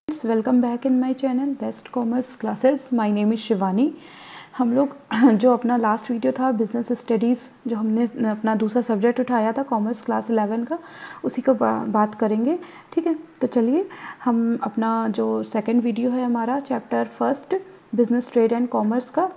Welcome back in my channel best commerce classes. My name is Shivani. हम लोग जो अपना लास्ट वीडियो था बिज़नेस स्टडीज़, जो हमने अपना दूसरा सब्जेक्ट उठाया था कॉमर्स क्लास 11 का, उसी को बात करेंगे। ठीक है, तो चलिए हम अपना जो सेकंड वीडियो है हमारा chapter first business trade and commerce का,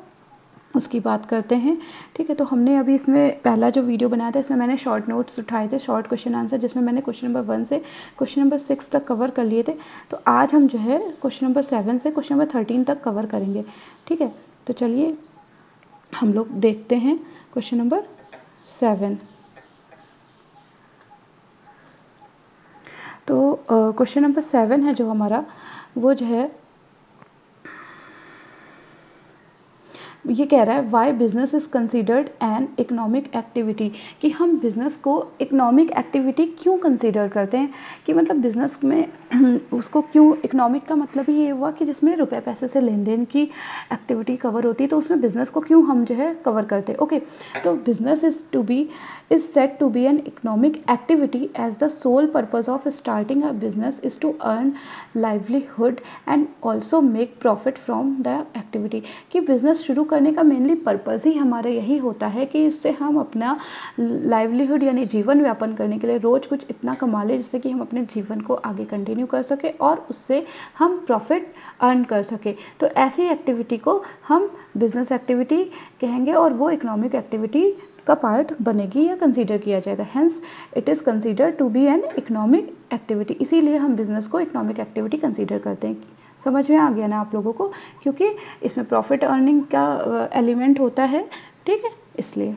उसकी बात करते हैं। ठीक है, तो हमने अभी इसमें पहला जो वीडियो बनाया था इसमें मैंने शॉर्ट नोट्स उठाए थे, शॉर्ट क्वेश्चन आंसर, जिसमें मैंने क्वेश्चन नंबर 1 से क्वेश्चन नंबर 6 तक कवर कर लिए थे। तो आज हम जो है क्वेश्चन नंबर 7 से क्वेश्चन नंबर 13 तक कवर करेंगे। ठीक है, तो चलिए हम लोग देखते हैं क्वेश्चन नंबर 7। तो क्वेश्चन नंबर 7 है जो हमारा, वो जो है ये कह रहा है why business is considered an economic activity, कि हम बिज़नेस को इकोनॉमिक एक्टिविटी क्यों कंसिडर करते हैं, कि मतलब बिज़नेस में उसको क्यों, इकोनॉमिक का मतलब ही ये हुआ कि जिसमें रुपए पैसे से लेन देन की एक्टिविटी कवर होती है, तो उसमें बिज़नेस को क्यों हम जो है कवर करते हैं। ओके, तो business is said to be an economic activity as the sole purpose of starting a business is to earn livelihood and also make profit from the activity, कि बिज़नेस शुरू करने का मेनली पर्पज़ ही हमारा यही होता है कि इससे हम अपना लाइवलीहुड यानी जीवन व्यापन करने के लिए रोज़ कुछ इतना कमा लें जिससे कि हम अपने जीवन को आगे कंटिन्यू कर सकें और उससे हम प्रॉफिट अर्न कर सकें। तो ऐसी एक्टिविटी को हम बिजनेस एक्टिविटी कहेंगे और वो इकोनॉमिक एक्टिविटी का पार्ट बनेगी या कंसीडर किया जाएगा। Hence it is consider to be an economic activity, इसीलिए हम बिज़नेस को इकोनॉमिक एक्टिविटी कंसीडर करते हैं। समझ में आ गया ना आप लोगों को, क्योंकि इसमें प्रॉफिट अर्निंग का एलिमेंट होता है। ठीक है, इसलिए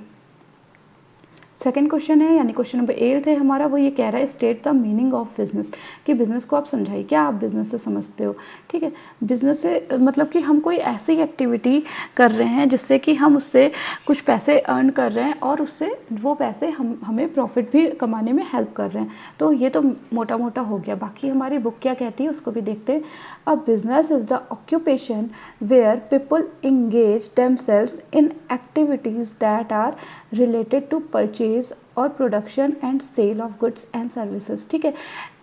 सेकंड क्वेश्चन है यानी क्वेश्चन नंबर 8 है हमारा, वो ये कह रहा है state the meaning of business, कि बिजनेस को आप समझाइए, क्या आप बिजनेस से समझते हो। ठीक है, बिजनेस से मतलब कि हम कोई ऐसी एक्टिविटी कर रहे हैं जिससे कि हम उससे कुछ पैसे अर्न कर रहे हैं और उससे वो पैसे हमें प्रॉफिट भी कमाने में हेल्प कर रहे हैं। तो ये तो मोटा मोटा हो गया, बाकी हमारी बुक क्या कहती है उसको भी देखते हैं। A business is the occupation where people engage themselves in activities that are related to purchase और production and sale of goods and services. ठीक है,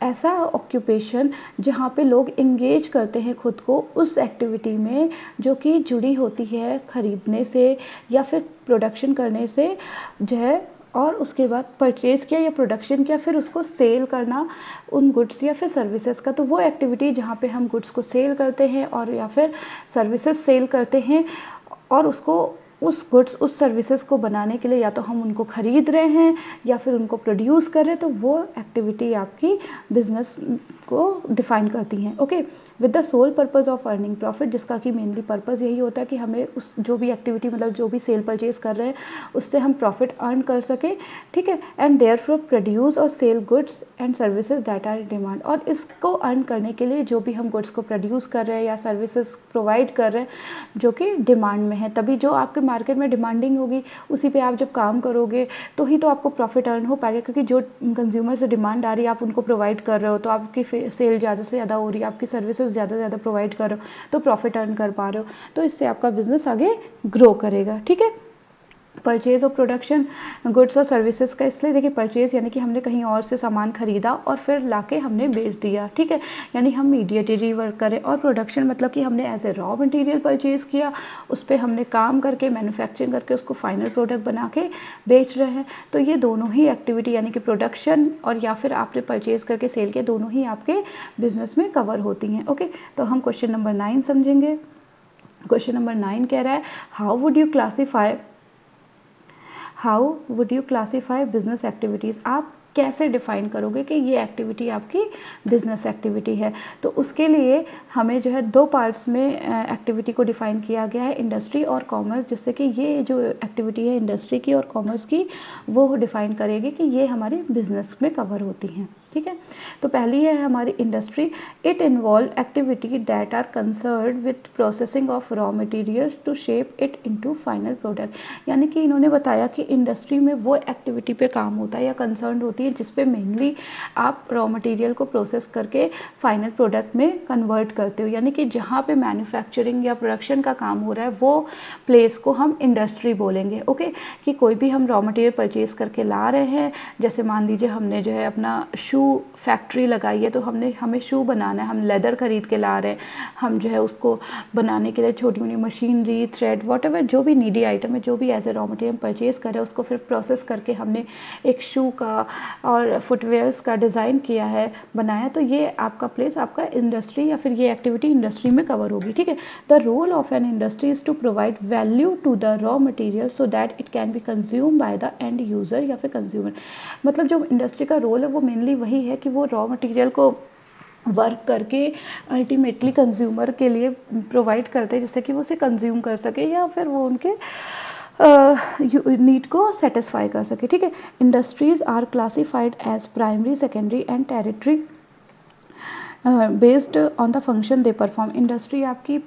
ऐसा ऑक्यूपेशन जहाँ पे लोग इंगेज करते हैं खुद को उस एक्टिविटी में जो कि जुड़ी होती है खरीदने से या फिर प्रोडक्शन करने से जो है, और उसके बाद परचेज़ किया या प्रोडक्शन किया, फिर उसको सेल करना उन गुड्स या फिर सर्विसेज का। तो वो एक्टिविटी जहाँ पे हम गुड्स को सेल करते हैं और या फिर सर्विसेज सेल करते हैं और उसको उस गुड्स उस सर्विसेज को बनाने के लिए या तो हम उनको ख़रीद रहे हैं या फिर उनको प्रोड्यूस कर रहे हैं, तो वो एक्टिविटी आपकी बिजनेस को डिफ़ाइन करती हैं। Okay, with the sole purpose of earning profit, जिसका कि मेनली पर्पज़ यही होता है कि हमें उस जो भी एक्टिविटी मतलब जो भी सेल परचेज कर रहे हैं उससे हम प्रॉफिट अर्न कर सकें। ठीक है, एंड देयरफॉर प्रोड्यूस और sell goods and services that are demand, और इसको अर्न करने के लिए जो भी हम गुड्स को प्रोड्यूस कर रहे हैं या सर्विसेज प्रोवाइड कर रहे हैं जो कि डिमांड में है, तभी जो आपके मार्केट में डिमांडिंग होगी उसी पे आप जब काम करोगे तो ही तो आपको प्रॉफिट अर्न हो पाएगा, क्योंकि जो कंज्यूमर से डिमांड आ रही है आप उनको प्रोवाइड कर रहे हो, तो आपकी सेल ज़्यादा से ज़्यादा हो रही है, आपकी सर्विसेज ज़्यादा से ज़्यादा प्रोवाइड कर रहे हो तो प्रॉफिट अर्न कर पा रहे हो, तो इससे आपका बिजनेस आगे ग्रो करेगा। ठीक है, परचेज़ और प्रोडक्शन गुड्स और सर्विसेज का, इसलिए देखिए परचेज़ यानी कि हमने कहीं और से सामान खरीदा और फिर लाके हमने बेच दिया। ठीक है, यानी हम मीडिएटरी वर्क करें, और प्रोडक्शन मतलब कि हमने as a raw material purchase किया, उस पर हमने काम करके मैन्युफैक्चरिंग करके उसको फाइनल प्रोडक्ट बना के बेच रहे हैं। तो ये दोनों ही एक्टिविटी यानी कि प्रोडक्शन और या फिर आपने परचेज़ करके सेल किया, दोनों ही आपके बिजनेस में कवर होती हैं। ओके, तो हम क्वेश्चन नंबर 9 समझेंगे। क्वेश्चन नंबर 9 कह रहा है how would you classify business activities, आप कैसे डिफ़ाइन करोगे कि ये एक्टिविटी आपकी बिजनेस एक्टिविटी है। तो उसके लिए हमें जो है दो पार्ट्स में एक्टिविटी को डिफ़ाइन किया गया है, इंडस्ट्री और कॉमर्स, जिससे कि ये जो एक्टिविटी है इंडस्ट्री की और कॉमर्स की वो डिफ़ाइन करेगी कि ये हमारी बिजनेस में कवर होती हैं। ठीक है, तो पहली है हमारी industry. It involve activity that are concern with processing of raw materials to shape it into final product, यानी कि इन्होंने बताया कि इंडस्ट्री में वो एक्टिविटी पे काम होता है या कंसर्न होती है जिस पे मेनली आप रॉ मटेरियल को प्रोसेस करके फाइनल प्रोडक्ट में कन्वर्ट करते हो, यानी कि जहाँ पे मैन्युफैक्चरिंग या प्रोडक्शन का काम हो रहा है वो प्लेस को हम इंडस्ट्री बोलेंगे। ओके, कि कोई भी हम रॉ मटेरियल परचेज करके ला रहे हैं, जैसे मान लीजिए हमने जो है अपना शू शू फैक्ट्री लगाई है, तो हमें शू बनाना है, हम लेदर खरीद के ला रहे हैं, हम जो है उसको बनाने के लिए छोटी मोटी मशीनरी, थ्रेड, वॉटएवर जो भी नीडी आइटम है, जो भी as a raw material purchase कर रहे हैं, उसको फिर प्रोसेस करके हमने एक शू का और फुटवेयर्स का डिज़ाइन किया है, बनाया। तो ये आपका प्लेस, आपका इंडस्ट्री या फिर ये एक्टिविटी इंडस्ट्री में कवर होगी, ठीक है। The role of an industry is to provide value to the raw material so that it can be consume by the end user या फिर कंज्यूमर। मतलब जो इंडस्ट्री का रोल है वो मेनली वही है कि वो रॉ मटेरियल को वर्क करके अल्टीमेटली कंज्यूमर के लिए प्रोवाइड करते हैं, जिससे कि वो उसे कंज्यूम कर सके या फिर वो उनके नीड को सेटिस्फाई कर सके, ठीक है। Industries are classified as primary, secondary and territory based on the function they perform. Industry आपकी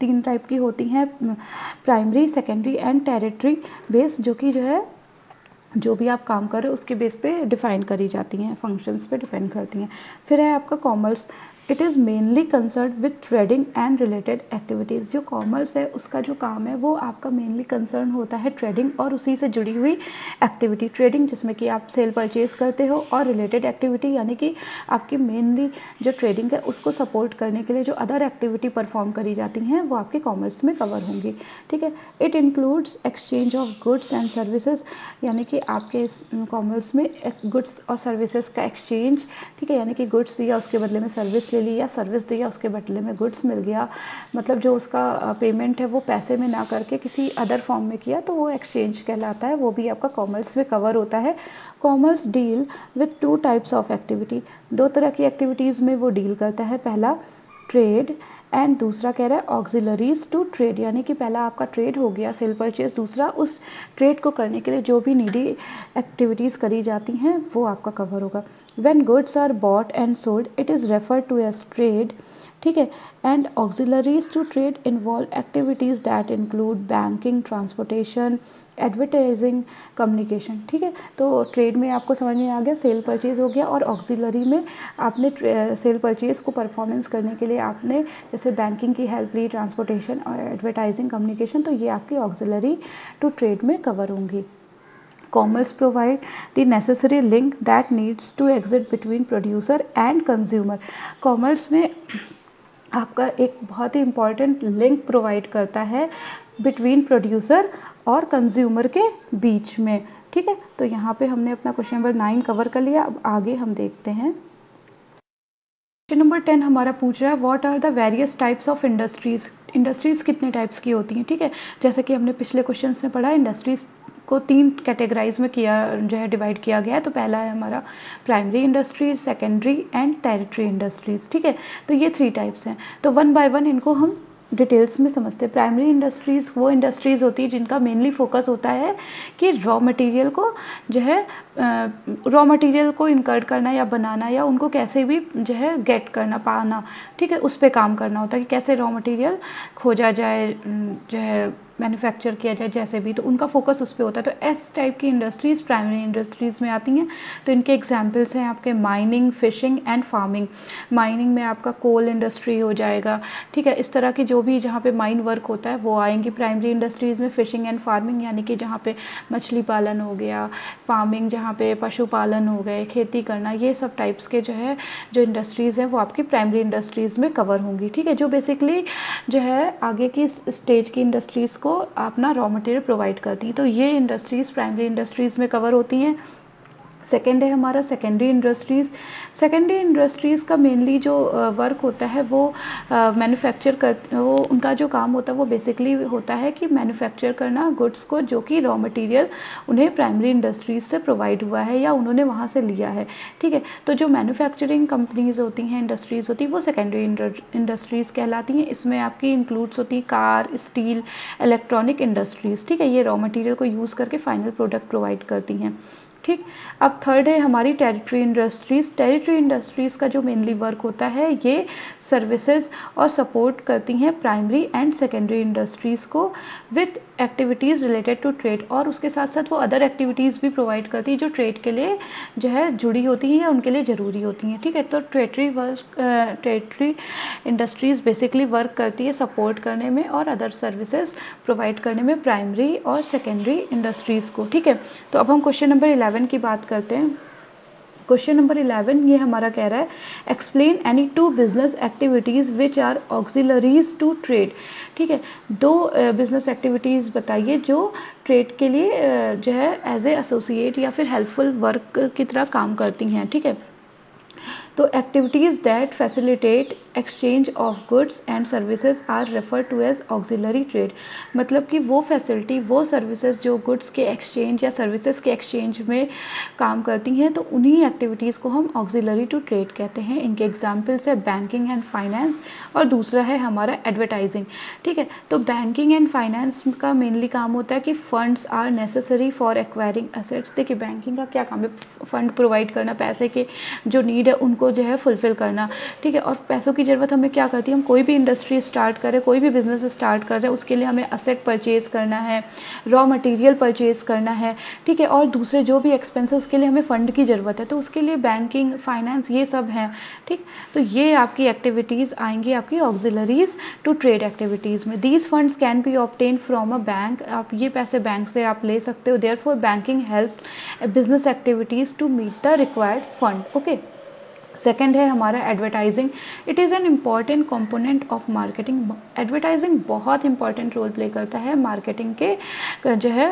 तीन टाइप की होती हैं, primary, secondary and territory based, जो कि जो है जो भी आप काम कर रहे हो उसके बेस पे डिफाइन करी जाती हैं, फंक्शंस पे डिपेंड करती हैं। फिर है आपका commerce, it is mainly concern with trading and related activities. जो कॉमर्स है उसका जो काम है वो आपका मेनली कंसर्न होता है ट्रेडिंग और उसी से जुड़ी हुई एक्टिविटी। ट्रेडिंग जिसमें कि आप सेल परचेज करते हो, और रिलेटेड एक्टिविटी यानी कि आपकी मेनली जो ट्रेडिंग है उसको सपोर्ट करने के लिए जो अदर एक्टिविटी परफॉर्म करी जाती हैं वो आपके कॉमर्स में कवर होंगी, ठीक है। It includes exchange of goods and services, यानी कि आपके कॉमर्स में गुड्स और सर्विसेज का एक्सचेंज, ठीक है, यानी कि गुड्स दिया उसके बदले में सर्विस ले ली, या सर्विस दिया उसके बदले में गुड्स मिल गया, मतलब जो उसका पेमेंट है वो पैसे में ना करके किसी अदर फॉर्म में किया, तो वो एक्सचेंज कहलाता है, वो भी आपका कॉमर्स में कवर होता है। Commerce deal with two types of activity, दो तरह की एक्टिविटीज़ में वो डील करता है। पहला ट्रेड एंड दूसरा कह रहा है ऑक्सिलरीज टू ट्रेड, यानी कि पहला आपका ट्रेड हो गया सेल परचेज, दूसरा उस ट्रेड को करने के लिए जो भी नीडी एक्टिविटीज़ करी जाती हैं वो आपका कवर होगा। When goods are bought and sold it is referred to as trade, ठीक है। And auxiliaries to trade involve activities that include banking, transportation, advertising, communication, ठीक है। तो ट्रेड में आपको समझ में आ गया, सेल परचेज हो गया, और ऑक्सिलरी में आपने सेल परचेज को परफॉर्मेंस करने के लिए आपने जैसे बैंकिंग की हेल्प ली, ट्रांसपोर्टेशन और एडवर्टाइजिंग, कम्युनिकेशन, तो ये आपकी ऑक्सिलरी टू ट्रेड में कवर होंगी। Commerce provide the necessary link that needs to exist between producer and consumer। Commerce में आपका एक बहुत ही इम्पॉर्टेंट लिंक प्रोवाइड करता है बिटवीन प्रोड्यूसर और कंज्यूमर के बीच में, ठीक है। तो यहाँ पे हमने अपना क्वेश्चन नंबर 9 कवर कर लिया। अब आगे हम देखते हैं क्वेश्चन नंबर 10 हमारा पूछ रहा है what are the various types of industries. Industries कितने टाइप्स की होती हैं, ठीक है। जैसे कि हमने पिछले क्वेश्चन में पढ़ा, इंडस्ट्रीज़ को 3 कैटेगराइज में किया जो है डिवाइड किया गया है। तो पहला है हमारा primary industries, secondary and territory industries, ठीक है। तो ये 3 टाइप्स हैं। तो वन बाय वन इनको हम डिटेल्स में समझते हैं। प्राइमरी इंडस्ट्रीज़ वो इंडस्ट्रीज़ होती है जिनका मेनली फोकस होता है कि रॉ मटेरियल को जो है रॉ मटेरियल को इनकर्ट करना या बनाना, या उनको कैसे भी जो है गेट करना, पाना, ठीक है, उस पर काम करना होता है कि कैसे रॉ मटेरियल खोजा जाए, जो है मैन्युफैक्चर किया जाए जैसे भी, तो उनका फोकस उस पर होता है। तो इस टाइप की इंडस्ट्रीज़ प्राइमरी इंडस्ट्रीज़ में आती हैं। तो इनके एग्जांपल्स हैं आपके mining, fishing and farming. Mining में आपका कोल इंडस्ट्री हो जाएगा, ठीक है, इस तरह की जो भी जहाँ पे माइन वर्क होता है वो आएंगी प्राइमरी इंडस्ट्रीज़ में। फिशिंग एंड फार्मिंग यानी कि जहाँ पे मछली पालन हो गया, फार्मिंग जहाँ पे पशुपालन हो गए, खेती करना, ये सब टाइप्स के जो है जो इंडस्ट्रीज़ हैं वो आपकी प्राइमरी इंडस्ट्रीज़ में कवर होंगी, ठीक है, जो बेसिकली जो है आगे की स्टेज की इंडस्ट्रीज़ को अपना रॉ मटेरियल प्रोवाइड करती हैं। तो ये इंडस्ट्रीज़ प्राइमरी इंडस्ट्रीज़ में कवर होती हैं। सेकेंड है हमारा सेकेंडरी इंडस्ट्रीज़। सेकेंडरी इंडस्ट्रीज़ का मेनली जो वर्क होता है वो मैन्युफैक्चर कर, वो उनका जो काम होता है वो बेसिकली होता है कि मैन्युफैक्चर करना गुड्स को, जो कि रॉ मटेरियल उन्हें प्राइमरी इंडस्ट्रीज़ से प्रोवाइड हुआ है या उन्होंने वहाँ से लिया है, ठीक है। तो जो मैन्युफैक्चरिंग कंपनीज़ होती हैं, इंडस्ट्रीज़ होती हैं, वो सेकेंडरी इंडस्ट्रीज़ कहलाती हैं। इसमें आपकी इंक्लूड्स होती है कार, स्टील, इलेक्ट्रॉनिक इंडस्ट्रीज़, ठीक है, ये रॉ मटेरियल को यूज़ करके फाइनल प्रोडक्ट प्रोवाइड करती हैं, ठीक। अब थर्ड है हमारी टेरिटरी इंडस्ट्रीज़। टेरिटरी इंडस्ट्रीज़ का जो मेनली वर्क होता है ये सर्विसेज और सपोर्ट करती हैं प्राइमरी एंड सेकेंडरी इंडस्ट्रीज़ को with activities related to trade, और उसके साथ साथ वो अदर एक्टिविटीज़ भी प्रोवाइड करती है जो ट्रेड के लिए जो है जुड़ी होती हैं या उनके लिए ज़रूरी होती हैं, ठीक है। तो टेरिटरी इंडस्ट्रीज़ बेसिकली वर्क करती है सपोर्ट करने में और अदर सर्विसेज प्रोवाइड करने में प्राइमरी और सेकेंडरी इंडस्ट्रीज़ को, ठीक है। तो अब हम क्वेश्चन नंबर 11 की बात करते हैं। क्वेश्चन नंबर 11 ये हमारा कह रहा है explain any two business activities which are auxiliaries to trade. ठीक है, दो बिजनेस एक्टिविटीज़ बताइए जो ट्रेड के लिए जो है एज ए एसोसिएट या फिर हेल्पफुल वर्क की तरह काम करती हैं। ठीक है, तो activities that facilitate exchange of goods and services are refer to as auxiliary trade. मतलब कि वो फैसिलिटी, वो सर्विसेज जो गुड्स के एक्सचेंज या सर्विसेज के एक्सचेंज में काम करती हैं, तो उन्हीं एक्टिविटीज़ को हम ऑक्सिलरी टू ट्रेड कहते हैं। इनके एग्जाम्पल्स है बैंकिंग एंड फाइनेंस और दूसरा है हमारा एडवर्टाइजिंग। ठीक है, तो बैंकिंग एंड फाइनेंस का मेनली काम होता है कि funds are necessary for acquiring assets. देखिए बैंकिंग का क्या काम है, फंड प्रोवाइड करना, पैसे के जो नीड है उनको जो है फुलफ़िल करना। ठीक है, और पैसों की ज़रूरत हमें क्या करती है, हम कोई भी इंडस्ट्री स्टार्ट करें, कोई भी बिज़नेस स्टार्ट कर रहे हैं, उसके लिए हमें असेट परचेज़ करना है, रॉ मटेरियल परचेज़ करना है। ठीक है, और दूसरे जो भी एक्सपेंस है उसके लिए हमें फ़ंड की ज़रूरत है, तो उसके लिए बैंकिंग, फाइनेंस ये सब हैं। ठीक, तो ये आपकी एक्टिविटीज़ आएंगी आपकी ऑक्सिलरीज टू ट्रेड एक्टिविटीज़ में। These funds can be obtain from a bank. आप ये पैसे बैंक से आप ले सकते हो। Therefore banking help business activities to meet the required fund. Okay, second है हमारा advertising. It is an important component of marketing. Advertising बहुत इंपॉर्टेंट रोल प्ले करता है मार्केटिंग के जो है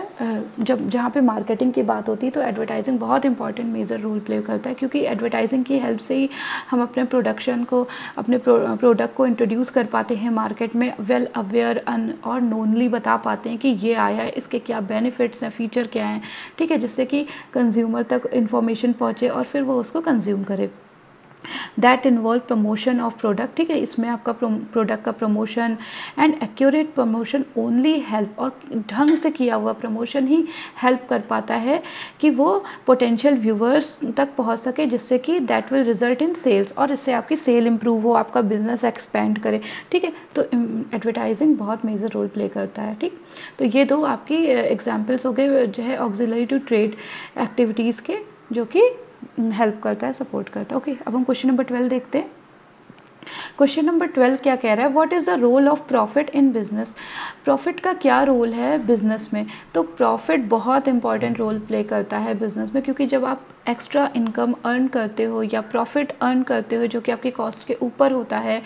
जब जहाँ पे मार्केटिंग की बात होती है तो एडवर्टाइजिंग बहुत इंपॉर्टेंट मेजर रोल प्ले करता है, क्योंकि एडवर्टाइजिंग की हेल्प से ही हम अपने प्रोडक्शन को, अपने प्रोडक्ट को इंट्रोड्यूस कर पाते हैं मार्केट में, वेल अवेयर और नोनली बता पाते हैं कि ये आया है, इसके क्या बेनिफिट्स हैं, फीचर क्या हैं। ठीक है, जिससे कि कंज्यूमर तक इंफॉर्मेशन पहुँचे और फिर वो उसको कंज्यूम करे। That involve promotion of product. ठीक है, इसमें आपका प्रोडक्ट का promotion and accurate promotion only help, और ढंग से किया हुआ प्रमोशन ही हेल्प कर पाता है कि वो पोटेंशियल व्यूवर्स तक पहुंच सके, जिससे कि that will result in sales, और इससे आपकी सेल इंप्रूव हो, आपका बिजनेस एक्सपेंड करे। ठीक है, तो एडवर्टाइजिंग बहुत मेजर रोल प्ले करता है। ठीक, तो ये दो आपकी एग्जाम्पल्स हो गए जो है ऑक्सिलरी टू ट्रेड एक्टिविटीज़ के, जो कि हेल्प करता है, सपोर्ट करता है। ओके, अब हम क्वेश्चन नंबर 12 देखते हैं। क्वेश्चन नंबर 12 क्या कह रहा है, what is the role of profit in business. Profit का क्या रोल है बिजनेस में। तो प्रॉफिट बहुत इंपॉर्टेंट रोल प्ले करता है बिजनेस में, क्योंकि जब आप एक्स्ट्रा इनकम अर्न करते हो या प्रॉफिट अर्न करते हो जो कि आपकी कॉस्ट के ऊपर होता है,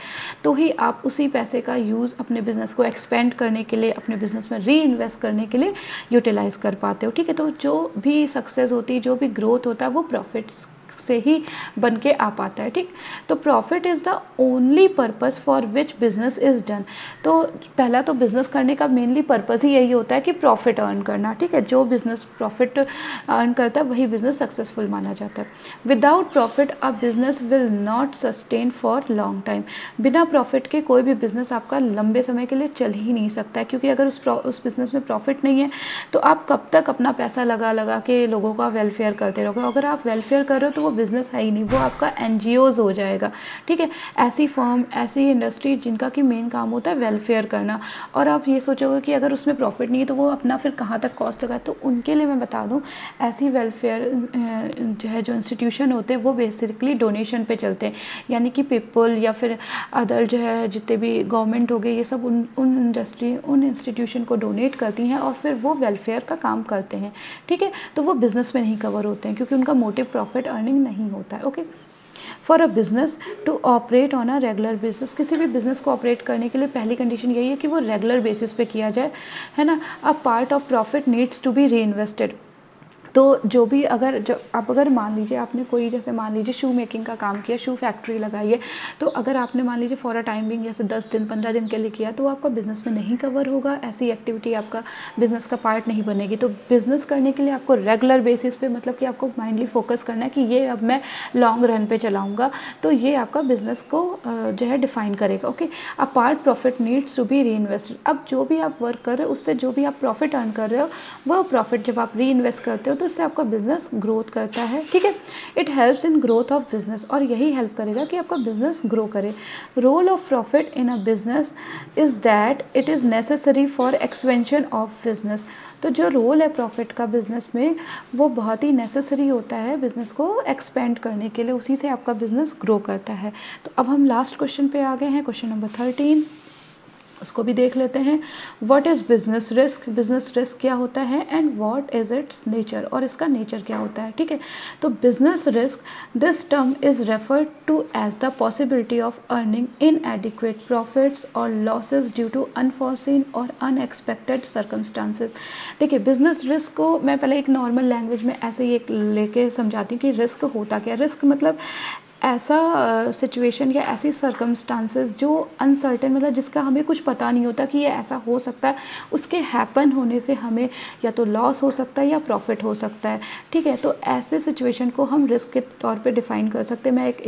तो ही आप उसी पैसे का यूज़ अपने बिजनेस को एक्सपेंड करने के लिए, अपने बिजनेस में री इन्वेस्ट करने के लिए यूटिलाइज कर पाते हो। ठीक है, तो जो भी सक्सेस होती है, जो भी ग्रोथ होता है, वो प्रॉफिट्स से ही बन के आ पाता है। ठीक, तो profit is the only purpose for which business is done. तो पहला तो बिजनेस करने का मेनली पर्पस ही यही होता है कि प्रॉफिट अर्न करना। ठीक है, जो बिजनेस प्रॉफिट अर्न करता है वही बिजनेस सक्सेसफुल माना जाता है। Without profit a business will not sustain for long time. बिना प्रॉफिट के कोई भी बिजनेस आपका लंबे समय के लिए चल ही नहीं सकता है, क्योंकि अगर उस बिजनेस में प्रॉफिट नहीं है तो आप कब तक अपना पैसा लगा लगा के लोगों का वेलफेयर करते रहोगे। अगर आप वेलफेयर कर रहे हो तो वो बिजनेस है ही नहीं, वो आपका एनजीओज हो जाएगा। ठीक है, ऐसी फर्म, ऐसी इंडस्ट्री जिनका कि मेन काम होता है वेलफेयर करना, और आप ये सोचोगे कि अगर उसमें प्रॉफिट नहीं है तो वो अपना फिर कहाँ तक कॉस्ट लगाए। तो उनके लिए मैं बता दूँ, ऐसी वेलफेयर जो है, जो इंस्टीट्यूशन होते हैं वो बेसिकली डोनेशन पे चलते हैं, यानी कि पीपल या फिर अदर जो है जितने भी गवर्नमेंट हो गए, ये सब उन इंडस्ट्री, उन इंस्टीट्यूशन को डोनेट करती हैं और फिर वो वेलफेयर का काम करते हैं। ठीक है, तो वो बिजनेस में नहीं कवर होते हैं, क्योंकि उनका मोटिव प्रॉफिट अर्निंग नहीं होता है। Okay, for a business to operate on a regular basis. किसी भी बिजनेस को ऑपरेट करने के लिए पहली कंडीशन यही है कि वो रेगुलर बेसिस पे किया जाए, है ना। A part of profit needs to be reinvested. तो जो भी अगर मान लीजिए आपने कोई, जैसे मान लीजिए शू मेकिंग का काम किया, शू फैक्ट्री लगाई है, तो अगर आपने मान लीजिए फॉर अ टाइम बिंग जैसे 10 दिन 15 दिन के लिए किया, तो आपका बिजनेस में नहीं कवर होगा, ऐसी एक्टिविटी आपका बिजनेस का पार्ट नहीं बनेगी। तो बिजनेस करने के लिए आपको रेगुलर बेसिस पे, मतलब कि आपको माइंडली फोकस करना है कि ये अब मैं लॉन्ग रन पे चलाऊँगा, तो ये आपका बिजनेस को जो है डिफाइन करेगा। Okay, a part profit needs to be reinvested. अब जो भी आप वर्क कर रहे हो उससे जो भी आप प्रॉफिट अर्न कर रहे हो, वह प्रॉफिट जब आप री इन्वेस्ट करते हो तो इससे आपका बिजनेस ग्रोथ करता है। ठीक है, it helps in growth of business, और यही हेल्प करेगा कि आपका बिजनेस ग्रो करे। Role of profit in a business is that it is necessary for expansion of business. तो जो रोल है प्रॉफिट का बिजनेस में, वो बहुत ही नेसेसरी होता है बिजनेस को एक्सपेंड करने के लिए, उसी से आपका बिजनेस ग्रो करता है। तो अब हम लास्ट क्वेश्चन पे आ गए हैं, क्वेश्चन नंबर 13। उसको भी देख लेते हैं। What is business risk, business risk क्या होता है, and what is its nature, और इसका नेचर क्या होता है। ठीक है, तो business risk, this term is referred to as the possibility of earning inadequate profits और लॉसेज ड्यू टू अनफॉर्सीन और अनएक्सपेक्टेड सर्कमस्टांसेस। देखिए, बिजनेस रिस्क को मैं पहले एक नॉर्मल लैंग्वेज में ऐसे ही एक लेके समझाती हूँ कि रिस्क होता क्या। रिस्क मतलब ऐसा सिचुएशन या ऐसी सर्कमस्टांसेस जो अनसर्टेन, मतलब जिसका हमें कुछ पता नहीं होता कि ये ऐसा हो सकता है, उसके हैपन होने से हमें या तो लॉस हो सकता है या प्रॉफिट हो सकता है। ठीक है, तो ऐसे सिचुएशन को हम रिस्क के तौर पे डिफ़ाइन कर सकते हैं। मैं एक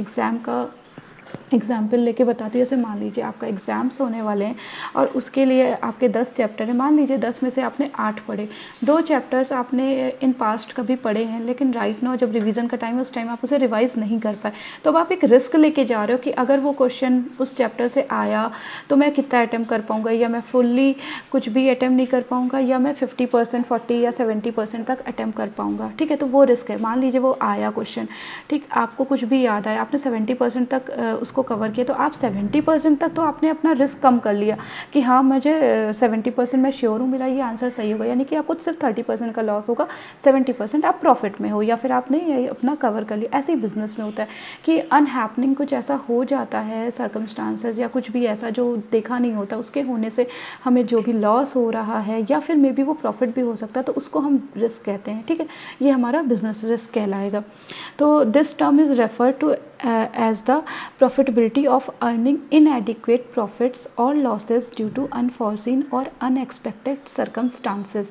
एग्जाम्पल लेके बताती हूँ। जैसे मान लीजिए आपका एग्ज़ाम्स होने वाले हैं और उसके लिए आपके 10 चैप्टर हैं। मान लीजिए 10 में से आपने 8 पढ़े, 2 चैप्टर्स आपने इन पास्ट कभी पढ़े हैं, लेकिन राइट नाउ जब रिवीजन का टाइम है उस टाइम आप उसे रिवाइज़ नहीं कर पाए। तो अब आप एक रिस्क लेके जा रहे हो कि अगर वो क्वेश्चन उस चैप्टर से आया तो मैं कितना अटैम्प्ट कर पाऊँगा, या मैं फुल्ली कुछ भी अटैम्प्ट नहीं कर पाऊँगा, या मैं 50%, 40 या 70% तक अटैम्प्ट कर पाऊँगा। ठीक है, तो वो रिस्क है। मान लीजिए वो आया क्वेश्चन, ठीक, आपको कुछ भी याद आया, आपने 70% तक उसको कवर किया, तो आप 70% तक तो आपने अपना रिस्क कम कर लिया कि हाँ मुझे 70% मैं श्योर हूँ मेरा ये आंसर सही होगा, यानी कि आपको सिर्फ 30% का लॉस होगा, 70% आप प्रॉफिट में हो, या फिर आपने ये अपना कवर कर लिया। ऐसे ही बिजनेस में होता है कि अनहैपनिंग कुछ ऐसा हो जाता है, सर्कमस्टांसेस या कुछ भी ऐसा जो देखा नहीं होता, उसके होने से हमें जो भी लॉस हो रहा है या फिर मे बी वो प्रॉफिट भी हो सकता है, तो उसको हम रिस्क कहते हैं। ठीक है, ये हमारा बिजनेस रिस्क कहलाएगा। तो this term is refer to as the profitability of earning inadequate profits or losses due to unforeseen or unexpected circumstances।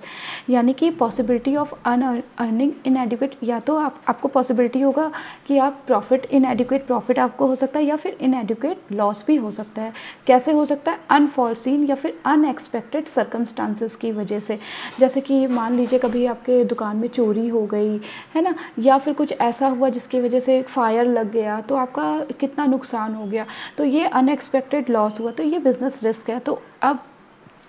यानी कि possibility of earning inadequate, या तो आपको possibility होगा कि आप profit inadequate profit आपको हो सकता है, या फिर inadequate loss भी हो सकता है। कैसे हो सकता है? unforeseen या फिर unexpected circumstances की वजह से। जैसे कि मान लीजिए कभी आपके दुकान में चोरी हो गई है ना, या फिर कुछ ऐसा हुआ जिसकी वजह से फायर लग गया, तो आपका कितना नुकसान हो गया, तो ये अनएक्सपेक्टेड लॉस हुआ, तो ये बिज़नेस रिस्क है। तो अब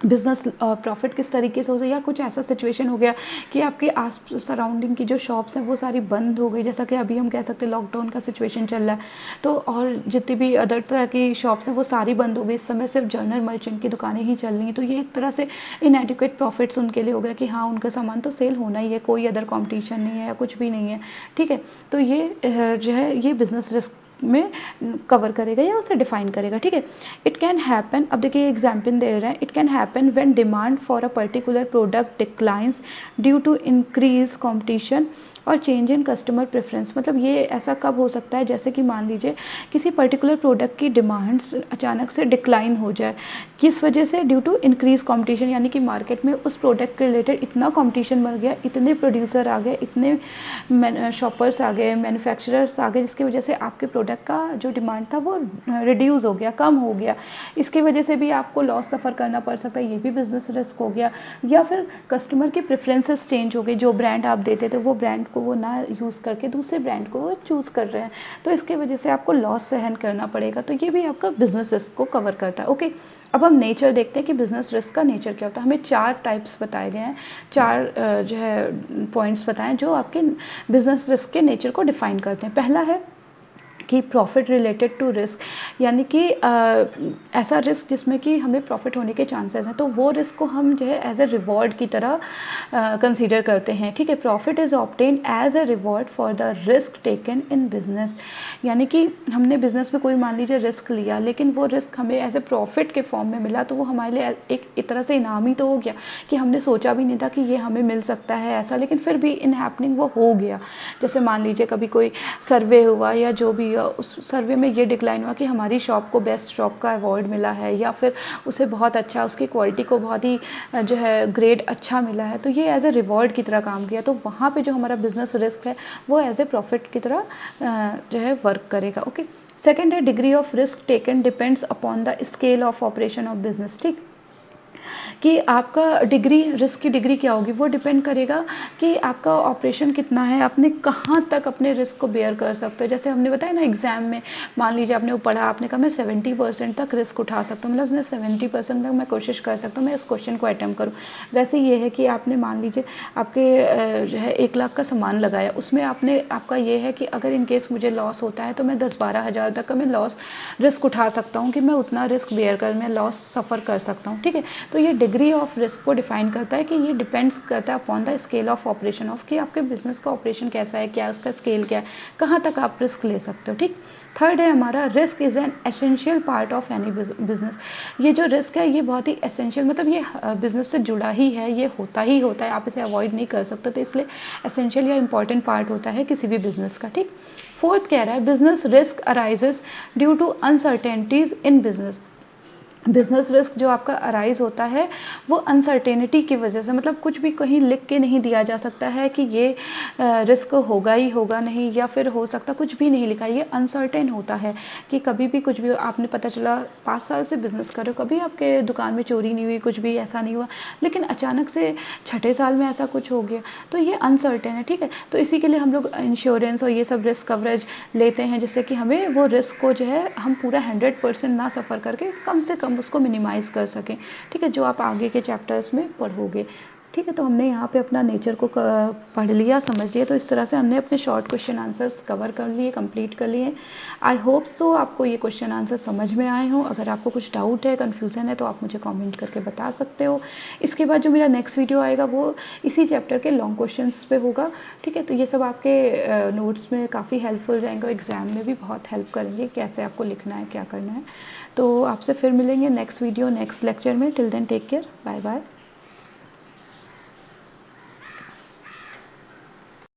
बिज़नेस प्रॉफिट किस तरीके से हो जाए, या कुछ ऐसा सिचुएशन हो गया कि आपके आस सराउंडिंग की जो शॉप्स हैं वो सारी बंद हो गई, जैसा कि अभी हम कह सकते हैं लॉकडाउन का सिचुएशन चल रहा है, तो और जितनी भी अदर तरह की शॉप्स हैं वो सारी बंद हो गई। इस समय सिर्फ जनरल मर्चेंट की दुकानें ही चल रही हैं, तो ये एक तरह से इनएडिक्वेट प्रॉफिट्स उनके लिए हो गया कि हाँ उनका सामान तो सेल होना ही है, कोई अदर कॉम्पिटिशन नहीं है या कुछ भी नहीं है। ठीक है, तो ये जो है ये बिज़नेस रिस्क में कवर करेगा या उसे डिफाइन करेगा। ठीक है, इट कैन हैपन, अब देखिए एग्जाम्पल दे रहे हैं, it can happen when demand for a particular product declines due to increase competition और चेंज इन कस्टमर प्रेफरेंस। मतलब ये ऐसा कब हो सकता है, जैसे कि मान लीजिए किसी पर्टिकुलर प्रोडक्ट की डिमांड्स अचानक से डिक्लाइन हो जाए, किस वजह से? ड्यू टू इंक्रीज कंपटीशन, यानी कि मार्केट में उस प्रोडक्ट के रिलेटेड इतना कंपटीशन बढ़ गया, इतने प्रोड्यूसर आ गए, इतने शॉपर्स आ गए, मैन्युफैक्चरर्स आ गए, जिसकी वजह से आपके प्रोडक्ट का जो डिमांड था वो रिड्यूस हो गया, कम हो गया। इसकी वजह से भी आपको लॉस सफ़र करना पड़ सकता है, ये भी बिजनेस रिस्क हो गया। या फिर कस्टमर की प्रेफरेंसेस चेंज हो गई, जो ब्रांड आप देते थे वो ब्रांड को वो ना यूज़ करके दूसरे ब्रांड को वो चूज़ कर रहे हैं, तो इसकी वजह से आपको लॉस सहन करना पड़ेगा। तो ये भी आपका बिजनेस रिस्क को कवर करता है। ओके, अब हम नेचर देखते हैं कि बिज़नेस रिस्क का नेचर क्या होता है। हमें 4 टाइप्स बताए गए हैं, 4 जो है पॉइंट्स बताएं जो आपके बिज़नेस रिस्क के नेचर को डिफाइन करते हैं। पहला है कि प्रॉफिट रिलेटेड टू रिस्क, यानी कि ऐसा रिस्क जिसमें कि हमें प्रॉफिट होने के चांसेस हैं, तो वो रिस्क को हम जो है एज ए रिवॉर्ड की तरह कंसीडर करते हैं। ठीक है, profit is obtain as a reward for the risk taken in business, यानी कि हमने बिजनेस में कोई मान लीजिए रिस्क लिया, लेकिन वो रिस्क हमें एज ए प्रॉफिट के फॉर्म में मिला, तो वो हमारे लिए एक तरह से इनाम ही तो हो गया कि हमने सोचा भी नहीं था कि ये हमें मिल सकता है ऐसा, लेकिन फिर भी इन हैपनिंग वो हो गया। जैसे मान लीजिए कभी कोई सर्वे हुआ या जो भी, उस सर्वे में ये डिक्लाइन हुआ कि हमारी शॉप को बेस्ट शॉप का अवार्ड मिला है, या फिर उसे बहुत अच्छा, उसकी क्वालिटी को बहुत ही जो है ग्रेड अच्छा मिला है, तो ये एज ए रिवॉर्ड की तरह काम किया, तो वहाँ पे जो हमारा बिजनेस रिस्क है वो एज ए प्रॉफिट की तरह जो है वर्क करेगा। ओके, सेकेंड है degree of risk taken depends upon the scale of operation of business. ठीक, कि आपका डिग्री, रिस्क की डिग्री क्या होगी, वो डिपेंड करेगा कि आपका ऑपरेशन कितना है, आपने कहाँ तक अपने रिस्क को बेयर कर सकते हो। जैसे हमने बताया ना एग्जाम में, मान लीजिए आपने वो पढ़ा, आपने कहा मैं 70% तक रिस्क उठा सकता हूँ, मतलब उसने 70% तक मैं कोशिश कर सकता हूँ मैं इस क्वेश्चन को अटैम्प्ट करूँ। वैसे ये है कि आपने मान लीजिए आपके जो है 1 लाख का सामान लगाया, उसमें आपने आपका ये है कि अगर इन केस मुझे लॉस होता है तो मैं 10-12 हज़ार तक का मैं लॉस रिस्क उठा सकता हूँ, कि मैं उतना रिस्क बेयर कर, मैं लॉस सफ़र कर सकता हूँ। ठीक है, तो ये डिग्री ऑफ रिस्क को डिफाइन करता है कि ये डिपेंड्स करता है upon the scale of operation of, कि आपके बिजनेस का ऑपरेशन कैसा है, क्या उसका स्केल क्या है, कहाँ तक आप रिस्क ले सकते हो। ठीक, थर्ड है हमारा risk is an essential part of any business. ये जो रिस्क है ये बहुत ही एसेंशियल, मतलब ये बिजनेस से जुड़ा ही है, ये होता ही होता है, आप इसे अवॉइड नहीं कर सकते, तो इसलिए एसेंशियल या इंपॉर्टेंट पार्ट होता है किसी भी बिजनेस का। ठीक, फोर्थ कह रहा है business risk arises due to uncertainties in business. Business risk जो आपका अराइज होता है वो अनसर्टेनिटी की वजह से, मतलब कुछ भी कहीं लिख के नहीं दिया जा सकता है कि ये रिस्क होगा ही होगा नहीं, या फिर हो सकता, कुछ भी नहीं लिखा है, ये अनसर्टेन होता है कि कभी भी कुछ भी आपने, पता चला 5 साल से बिजनेस कर रहे हो, कभी आपके दुकान में चोरी नहीं हुई, कुछ भी ऐसा नहीं हुआ, लेकिन अचानक से छठे साल में ऐसा कुछ हो गया, तो ये अनसर्टेन है। ठीक है, तो इसी के लिए हम लोग इंश्योरेंस और ये सब रिस्क कवरेज लेते हैं, जिससे कि हमें वो रिस्क को जो है हम पूरा 100% ना सफ़र करके कम से कम उसको मिनिमाइज़ कर सकें। ठीक है, जो आप आगे के चैप्टर्स में पढ़ोगे। ठीक है, तो हमने यहाँ पे अपना नेचर को पढ़ लिया, समझ लिया, तो इस तरह से हमने अपने शॉर्ट क्वेश्चन आंसर्स कवर कर लिए, कंप्लीट कर लिए। आई होप सो आपको ये क्वेश्चन आंसर समझ में आए हों। अगर आपको कुछ डाउट है, कन्फ्यूज़न है, तो आप मुझे कमेंट करके बता सकते हो। इसके बाद जो मेरा नेक्स्ट वीडियो आएगा वो इसी चैप्टर के लॉन्ग क्वेश्चंस पे होगा। ठीक है, तो ये सब आपके नोट्स में काफ़ी हेल्पफुल रहेंगे, एग्ज़ाम में भी बहुत हेल्प करेंगे, कैसे आपको लिखना है, क्या करना है। तो आपसे फिर मिलेंगे नेक्स्ट वीडियो, नेक्स्ट लेक्चर में। Till then take care, bye bye.